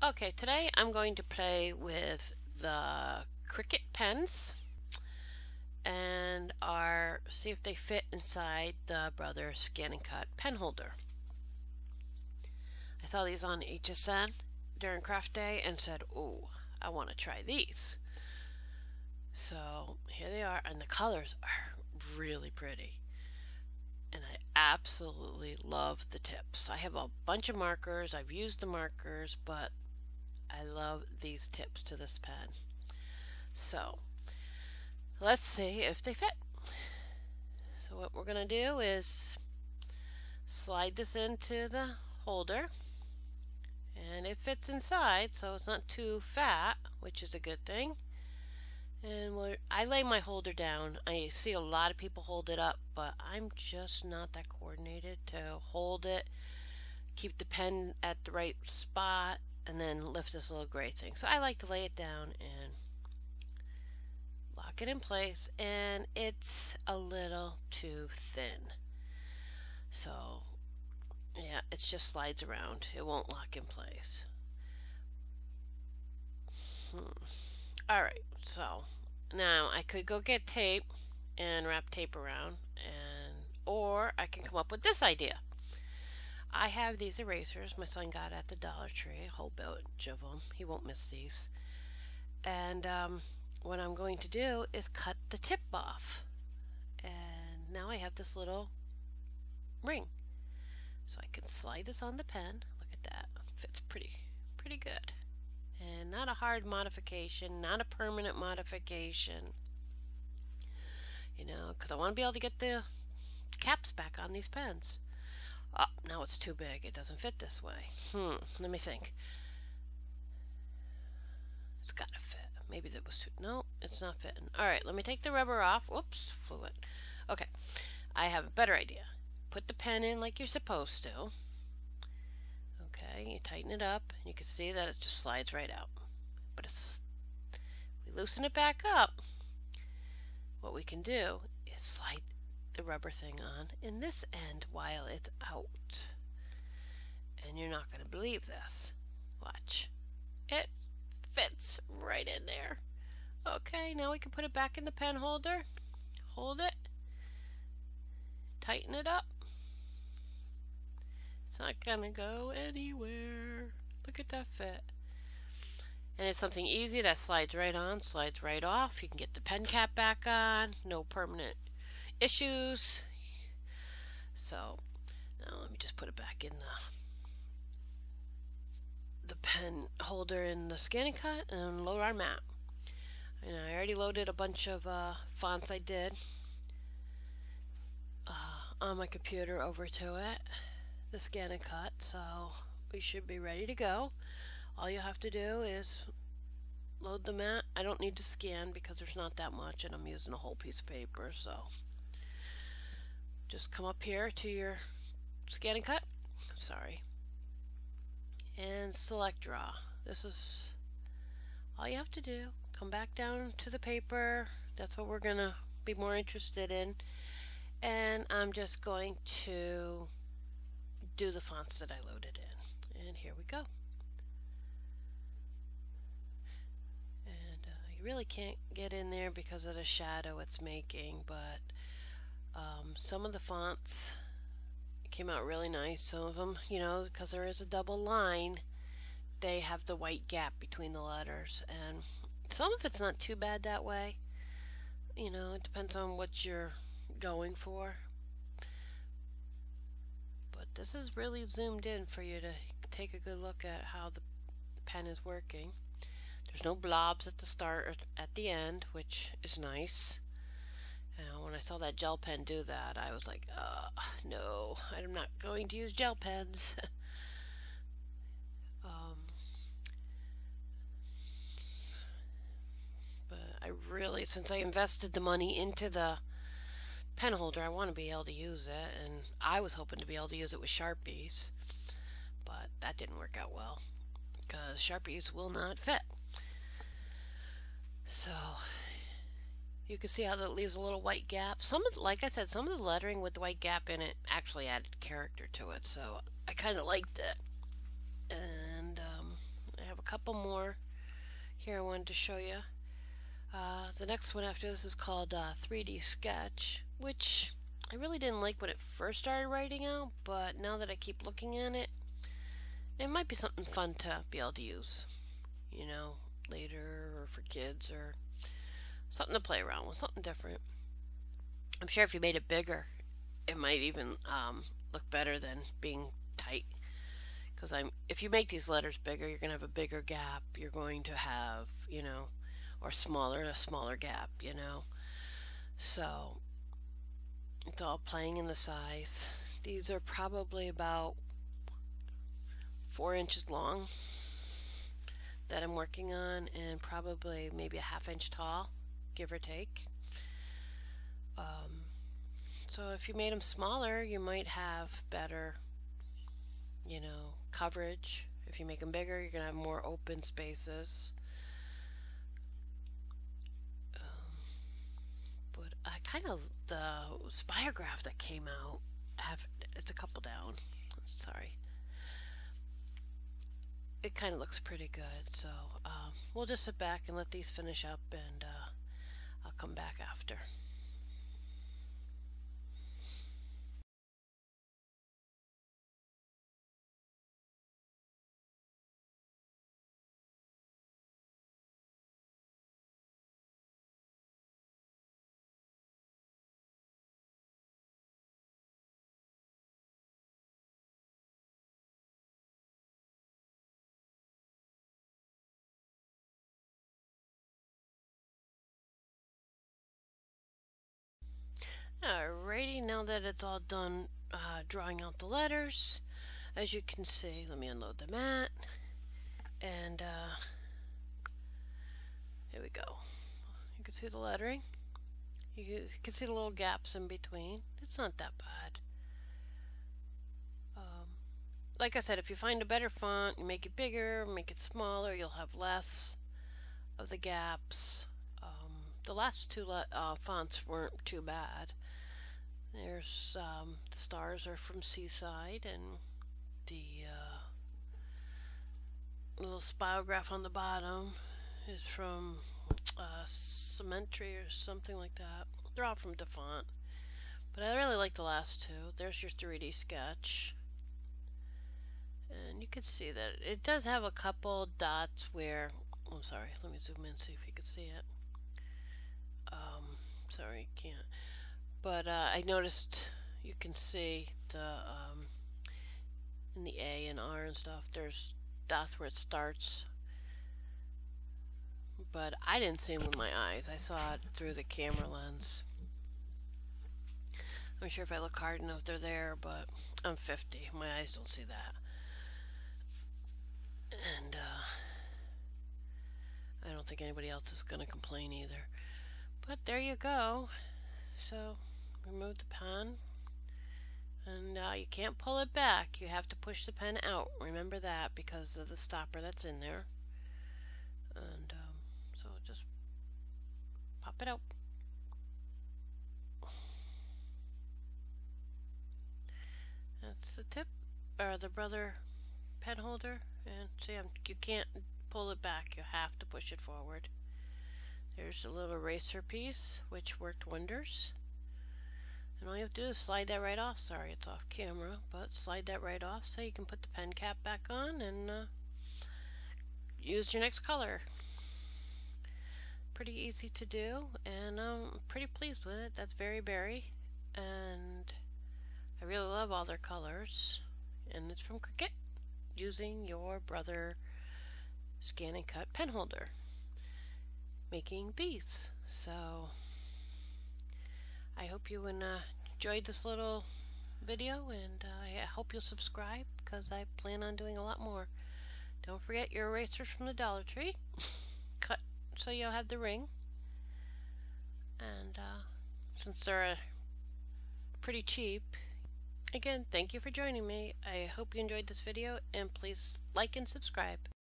Okay, today I'm going to play with the Cricut pens and see if they fit inside the Brother Scan and Cut pen holder. I saw these on HSN during craft day and said, "Oh, I want to try these." So here they are, and the colors are really pretty. And I absolutely love the tips. I have a bunch of markers. I've used the markers, but I love these tips to this pen. So let's see if they fit. So what we're going to do is slide this into the holder, and it fits inside, so it's not too fat, which is a good thing. And I lay my holder down. I see a lot of people hold it up, but I'm just not that coordinated to hold it, keep the pen at the right spot, and then lift this little gray thing. So I like to lay it down and lock it in place, and it's a little too thin. So yeah, it just slides around. It won't lock in place. Alright, so now I could go get tape and wrap tape around, or I can come up with this idea. I have these erasers my son got at the Dollar Tree, a whole bunch of them. He won't miss these. And what I'm going to do is cut the tip off. And now I have this little ring. So I can slide this on the pen. Look at that. Fits pretty good. And not a hard modification, not a permanent modification. You know, because I want to be able to get the caps back on these pens. Oh, now it's too big. It doesn't fit this way. Let me think. It's got to fit. Maybe that was too... No, it's not fitting. Alright, let me take the rubber off. Whoops, flew it. Okay, I have a better idea. Put the pen in like you're supposed to. Okay, you tighten it up, and you can see that it just slides right out. But we loosen it back up. What we can do is slide the rubber thing on in this end while it's out. And you're not going to believe this. Watch. It fits right in there. Okay, now we can put it back in the pen holder. Hold it. Tighten it up. It's not gonna go anywhere. Look at that fit. And it's something easy that slides right on, slides right off. You can get the pen cap back on. No permanent issues. So now let me just put it back in the pen holder in the Scan and Cut and load our mat. And I already loaded a bunch of fonts I did on my computer over to it, the Scan and Cut, so we should be ready to go. All you have to do is load the mat. I don't need to scan because there's not that much and I'm using a whole piece of paper, so just come up here to your Scan and Cut, sorry, and select draw. This is all you have to do. Come back down to the paper. That's what we're gonna be more interested in. And I'm just going to do the fonts that I loaded in. And here we go. And you really can't get in there because of the shadow it's making, but some of the fonts came out really nice. Some of them, you know, because there is a double line, they have the white gap between the letters. And some of it's not too bad that way. You know, it depends on what you're going for. But this is really zoomed in for you to take a good look at how the pen is working. There's no blobs at the start or at the end, which is nice. When I saw that gel pen do that, I was like, no, I'm not going to use gel pens. But I really, since I invested the money into the pen holder, I want to be able to use it, and I was hoping to be able to use it with Sharpies, but that didn't work out well because Sharpies will not fit. So you can see how that leaves a little white gap. Like I said, some of the lettering with the white gap in it actually added character to it, so I kind of liked it. And couple more here I wanted to show you. The next one after this is called 3D Sketch, which I really didn't like when it first started writing out, but now that I keep looking at it, it might be something fun to be able to use, you know, later, or for kids, or something to play around with, something different. I'm sure if you made it bigger, it might even look better than being tight. Because if you make these letters bigger, you're going to have a bigger gap. You're going to have, you know, or smaller, a smaller gap, you know. So it's all playing in the size. These are probably about 4 inches long that I'm working on, and probably maybe a ½ inch tall, give or take. So if you made them smaller, you might have better, you know, coverage. If you make them bigger, you're going to have more open spaces. But I kind of, the spirograph that came out, it's a couple down, sorry. It kind of looks pretty good, so we'll just sit back and let these finish up, and I'll come back after. Alrighty, now that it's all done drawing out the letters, as you can see, let me unload the mat, and here we go. You can see the lettering. You can see the little gaps in between. It's not that bad. Like I said, if you find a better font, you make it bigger, make it smaller, you'll have less of the gaps. The last two fonts weren't too bad. There's the stars are from Seaside, and the little spirograph on the bottom is from Cemetery or something like that. They're all from DeFont, but I really like the last two. There's your 3D sketch, and you can see that it does have a couple dots where, oh sorry, let me zoom in, see if you can see it. Sorry, can't. But I noticed you can see the in the A and R and stuff, there's dots where it starts. But I didn't see them with my eyes. I saw it through the camera lens. I'm sure if I look hard enough they're there, but I'm 50. My eyes don't see that. And I don't think anybody else is going to complain either. But there you go. So remove the pen, and you can't pull it back. You have to push the pen out. Remember that, because of the stopper that's in there. And so just pop it out. That's the tip, or the brother pen holder. And see, you can't pull it back. You have to push it forward. There's a little eraser piece, which worked wonders. And all you have to do is slide that right off. Sorry, it's off camera, but slide that right off so you can put the pen cap back on and use your next color. Pretty easy to do, and I'm pretty pleased with it. That's very berry, and I really love all their colors. And it's from Cricut, using your brother Scan and Cut pen holder, making these. So I hope you enjoyed this little video, and I hope you'll subscribe, because I plan on doing a lot more. Don't forget your erasers from the Dollar Tree. Cut so you'll have the ring. And since they're pretty cheap, again, thank you for joining me. I hope you enjoyed this video, and please like and subscribe.